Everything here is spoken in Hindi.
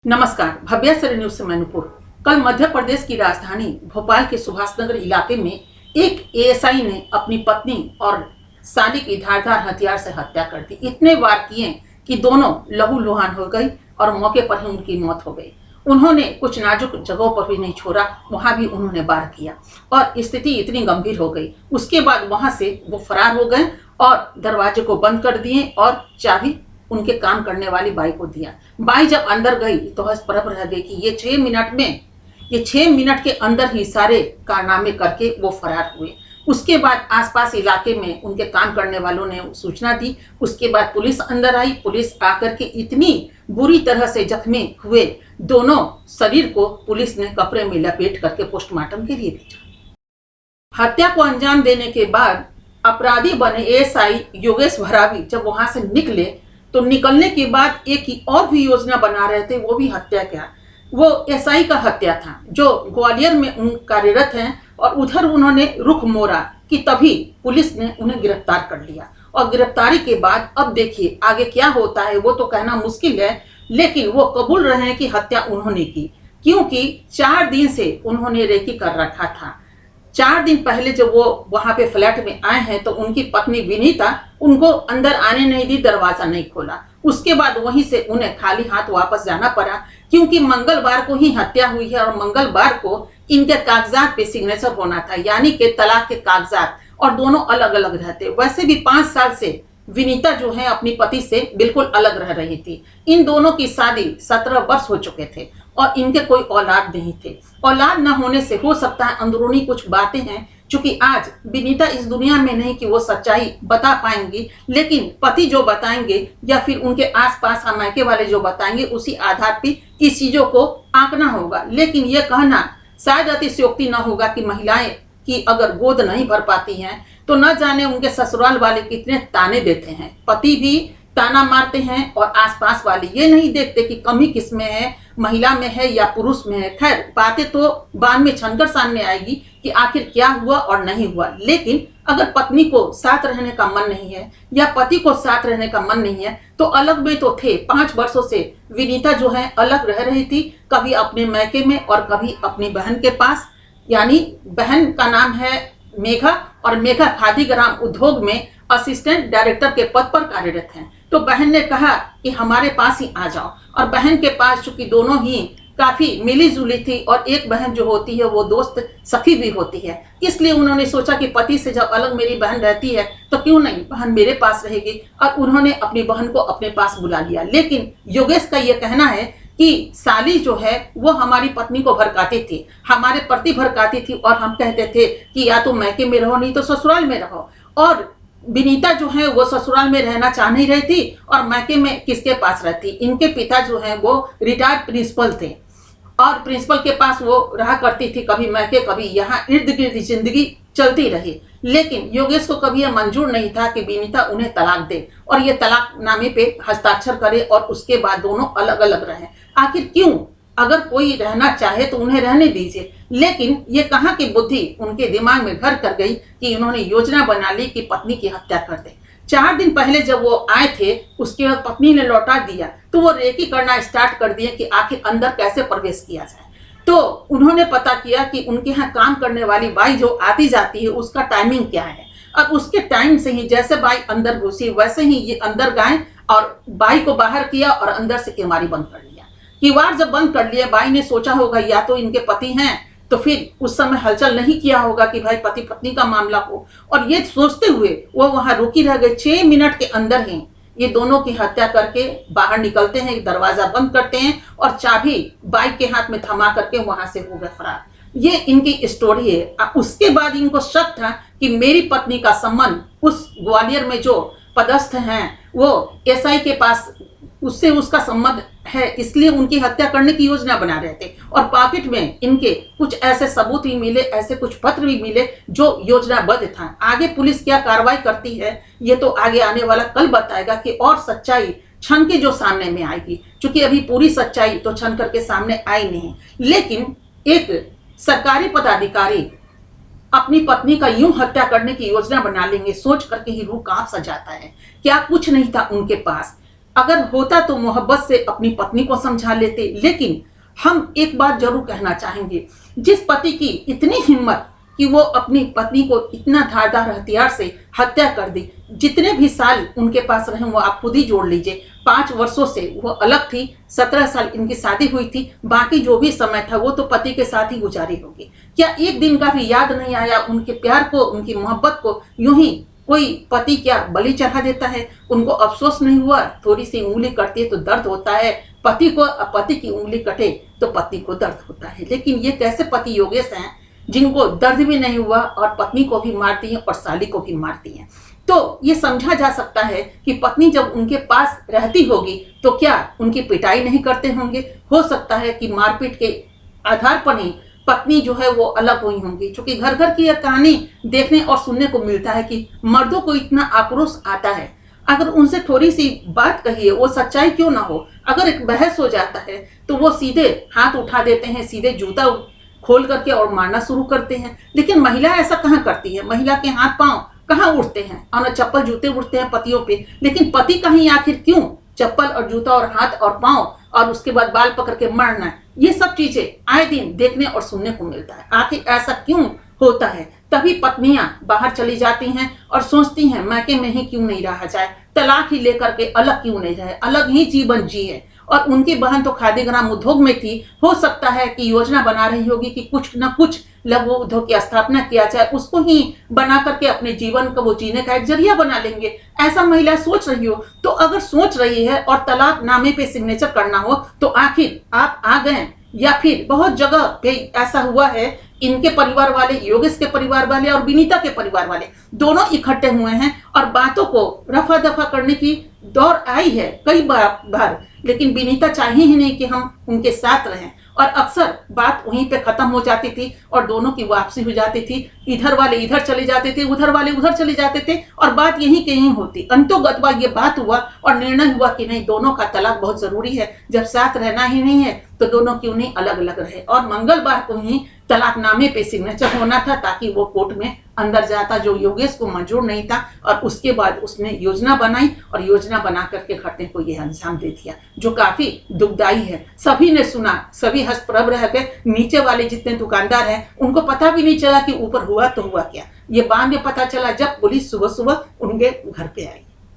नमस्कार, भव्या सर न्यूज से मैनपुर। कल मध्य प्रदेश की राजधानी भोपाल के सुभाषनगर इलाके में एक एएसआई ने अपनी पत्नी और साली की धारदार हथियार से हत्या कर दी। इतने वार किए कि दोनों लहूलुहान हो गई और मौके पर ही उनकी मौत हो गई। उन्होंने कुछ नाजुक जगहों पर भी नहीं छोड़ा, वहां भी उन्होंने वार किया और स्थिति इतनी गंभीर हो गई। उसके बाद वहां से वो फरार हो गए और दरवाजे को बंद कर दिए और चाबी उनके काम करने वाली बाई को दिया। बाई जब अंदर गई तो हड़बड़ रह गई कि ये 6 मिनट के अंदर ही सारे कारनामे करके वो फरार हुए। उसके बाद आसपास इलाके में उनके काम करने वालों ने सूचना दी। उसके बाद पुलिस अंदर आई। पुलिस आकर के इतनी बुरी तरह से जख्मी हुए दोनों शरीर को पुलिस ने कपड़े में लपेट करके पोस्टमार्टम के लिए भेजा। हत्या को अंजाम देने के बाद अपराधी बने एएसआई योगेश भरावी जब वहां से निकले तो निकलने के बाद एक ही और भी योजना बना रहे थे, वो भी हत्या क्या, वो एसआई का हत्या था जो ग्वालियर में उन कार्यरत हैं और उधर उन्होंने रुख मोड़ा कि तभी पुलिस ने उन्हें गिरफ्तार कर लिया। और गिरफ्तारी के बाद अब देखिए आगे क्या होता है वो तो कहना मुश्किल है, लेकिन वो कबूल रहे हैं कि हत्या उन्होंने की, क्योंकि 4 दिन से उन्होंने रेकी कर रखा था। 4 दिन पहले जब वो वहां पे फ्लैट में आए हैं तो उनकी पत्नी विनीता उनको अंदर आने नहीं दी, दरवाजा नहीं खोला। उसके बाद वहीं से उन्हें खाली हाथ वापस जाना पड़ा, क्योंकि मंगलवार को ही हत्या हुई है और मंगलवार को इनके कागजात पे सिग्नेचर होना था, यानी कि तलाक के कागजात, और दोनों अलग अलग रहते। वैसे भी 5 साल से विनीता जो है अपनी पति से बिल्कुल अलग रह रही थी। इन दोनों की शादी 17 वर्ष हो चुके थे और इनके कोई औलाद नहीं थे। औलाद न होने से हो सकता है अंदरूनी कुछ बातें हैं, क्योंकि आज विनीता इस दुनिया में नहीं कि वो सच्चाई बता पाएंगी, लेकिन पति जो बताएंगे या फिर उनके आसपास मायके वाले जो बताएंगे उसी आधार पर इस चीजों को आंकना होगा। लेकिन यह कहना शायद अतिशयोक्ति न होगा कि महिलाएं की अगर गोद नहीं भर पाती हैं तो न जाने उनके ससुराल वाले कितने ताने देते हैं। पति भी ताना मारते हैं और आसपास वाले ये नहीं देखते कि कमी किस में है, महिला में है या पुरुष में है। खैर, बातें तो बाद में छनकर सामने आएगी कि आखिर क्या हुआ और नहीं हुआ। लेकिन अगर पत्नी को साथ रहने का मन नहीं है या पति को साथ रहने का मन नहीं है तो अलग में तो थे। 5 वर्षों से विनीता जो है अलग रह रही थी, कभी अपने मैके में और कभी अपनी बहन के पास, यानी बहन का नाम है मेघा और मेघा खादी ग्राम उद्योग में असिस्टेंट डायरेक्टर के पद पर कार्यरत हैं। तो बहन ने कहा कि हमारे पास ही आ जाओ, और बहन के पास चूंकि दोनों ही काफी मिली जुली थी और एक बहन जो होती है वो दोस्त सखी भी होती है, इसलिए उन्होंने सोचा कि पति से जब अलग मेरी बहन रहती है तो क्यों नहीं बहन मेरे पास रहेगी, और उन्होंने अपनी बहन को अपने पास बुला लिया। लेकिन योगेश का यह कहना है कि साली जो है वो हमारी पत्नी को भड़काती थी, हमारे प्रति भड़काती थी, और हम कहते थे कि या तो मैके में रहो नहीं तो ससुराल में रहो। और विनीता जो है वो ससुराल में रहना चाह नहीं रही थी और मैके में किसके पास रहती। इनके पिता जो है वो रिटायर्ड प्रिंसिपल थे और प्रिंसिपल के पास वो रहा करती थी, कभी मैके कभी यहाँ, इर्द गिर्द जिंदगी चलती रही। लेकिन योगेश को कभी यह मंजूर नहीं था कि विनीता उन्हें तलाक दे और ये तलाकनामे पे हस्ताक्षर करे और उसके बाद दोनों अलग अलग रहें। आखिर क्यों? अगर कोई रहना चाहे तो उन्हें रहने दीजिए। लेकिन ये कहाँ की बुद्धि उनके दिमाग में घर कर गई कि उन्होंने योजना बना ली कि पत्नी की हत्या कर दे। 4 दिन पहले जब वो आए थे उसके बाद पत्नी ने लौटा दिया तो वो रेकी करना स्टार्ट कर दिए कि आखिर अंदर कैसे प्रवेश किया जाए। तो उन्होंने पता किया कि उनके यहाँ काम करने वाली बाई जो आती जाती है उसका टाइमिंग क्या है। अब उसके टाइम से ही जैसे बाई अंदर घुसी वैसे ही ये अंदर गए और बाई को बाहर किया और अंदर से किवाड़ बंद कर लिया। किवाड़ जब बंद कर लिया, बाई ने सोचा होगा या तो इनके पति हैं, तो फिर उस समय हलचल नहीं किया होगा कि भाई पति पत्नी का मामला हो, और ये सोचते हुए वो वहां रुकी रह गए। 6 मिनट के अंदर ही ये दोनों की हत्या करके बाहर निकलते हैं, दरवाजा बंद करते हैं और चाबी बाइक के हाथ में थमा करके वहां से हो गए फरार। ये इनकी स्टोरी है। उसके बाद इनको शक था कि मेरी पत्नी का संबंध उस ग्वालियर में जो पदस्थ हैं वो एसआई के पास, उससे उसका संबंध है, इसलिए उनकी हत्या करने की योजना बना रहे थे। और पॉकेट में इनके कुछ ऐसे सबूत भी मिले, ऐसे कुछ पत्र भी मिले जो योजनाबद्ध था। आगे पुलिस क्या कार्रवाई करती है ये तो आगे आने वाला कल बताएगा कि और सच्चाई छन के जो सामने में आएगी, क्योंकि अभी पूरी सच्चाई तो छन करके सामने आई नहीं। लेकिन एक सरकारी पदाधिकारी अपनी पत्नी का यूं हत्या करने की योजना बना लेंगे, सोच करके ही रूह कांप सा जाता है। क्या कुछ नहीं था उनके पास, अगर होता तो मोहब्बत से अपनी पत्नी को समझा लेते। लेकिन हम एक बात जरूर कहना चाहेंगे, जिस पति की इतनी हिम्मत कि वो अपनी पत्नी को इतना धारदार हथियार से हत्या कर दी, जितने भी साल उनके पास रहे वो आप खुद ही जोड़ लीजिए। 5 वर्षों से वो अलग थी, 17 साल इनकी शादी हुई थी, बाकी जो भी समय था वो तो पति के साथ ही गुजारी होगी। क्या एक दिन का भी याद नहीं आया उनके प्यार को, उनकी मोहब्बत को यूं ही कोई पति क्या बलि चढ़ा देता है? उनको अफसोस नहीं हुआ? थोड़ी सी उंगली कटती है तो दर्द होता है, पति की उंगली कटे तो पति को दर्द होता है। लेकिन ये कैसे पति योगेश हैं जिनको दर्द भी नहीं हुआ और पत्नी को भी मारती हैं और साली को भी मारती हैं? तो ये समझा जा सकता है कि पत्नी जब उनके पास रहती होगी तो क्या उनकी पिटाई नहीं करते होंगे? हो सकता है कि मारपीट के आधार पर ही पत्नी जो है वो अलग हुई होंगी। क्योंकि घर घर की यह कहानी देखने और सुनने को मिलता है कि मर्दों को इतना आक्रोश आता है, अगर उनसे थोड़ी सी बात कहिए, वो सच्चाई क्यों ना हो, अगर एक बहस हो जाता है तो वो सीधे हाथ उठा देते हैं, सीधे जूता खोल करके और मारना शुरू करते हैं। लेकिन महिला ऐसा कहाँ करती है? महिला के हाथ पांव कहाँ उठते हैं और न चप्पल जूते उठते हैं पतियों पे। लेकिन पति कहीं आखिर क्यों चप्पल और जूता और हाथ और पांव और उसके बाद बाल पकड़ के मारना, ये सब चीजें आए दिन देखने और सुनने को मिलता है। आखिर ऐसा क्यों होता है? तभी पत्नियां बाहर चली जाती हैं और सोचती हैं मायके में ही क्यों नहीं रहा जाए, तलाक ही लेकर के अलग क्यों नहीं रहे, अलग ही जीवन जिए। और उनकी बहन तो खादीग्राम उद्योग में थी, हो सकता है कि योजना बना रही होगी कि कुछ न कुछ लघु उद्योग की स्थापना किया जाए, उसको ही बना करके अपने जीवन को वो जीने का एक जरिया बना लेंगे। ऐसा महिला सोच रही हो तो अगर सोच रही है और तलाक नामे पे सिग्नेचर करना हो तो आखिर आप आ गए, या फिर बहुत जगह पे ऐसा हुआ है, इनके परिवार वाले, योगेश के परिवार वाले और विनीता के परिवार वाले दोनों इकट्ठे हुए हैं और बातों को रफा दफा करने की दौर आई है कई बार। लेकिन विनीता चाहिए ही नहीं कि हम उनके साथ रहें और अक्सर बात वहीं पे खत्म हो जाती थी और दोनों की वापसी हो जाती थी। इधर वाले इधर चले जाते थे, उधर वाले उधर चले जाते थे और बात यहीं के यहीं होती। अंतोगत्वा ये बात हुआ और निर्णय हुआ कि नहीं, दोनों का तलाक बहुत जरूरी है। जब साथ रहना ही नहीं है तो दोनों क्यों नहीं अलग अलग रहे। और मंगलवार को ही तलाकनामे पे सिग्नेचर होना था ताकि वो कोर्ट में अंदर जाता, जो योगेश को मंजूर नहीं था। और उसके बाद उसने योजना बनाई और योजना बना करके घटने को यह अंजाम दे दिया, जो काफी दुखदाई है। सभी ने सुना, सभी हस्तप्रभ रह गए। नीचे वाले जितने दुकानदार हैं उनको पता भी नहीं चला कि ऊपर हुआ तो हुआ क्या। ये बाद में पता चला जब पुलिस सुबह सुबह उनके घर पे आई।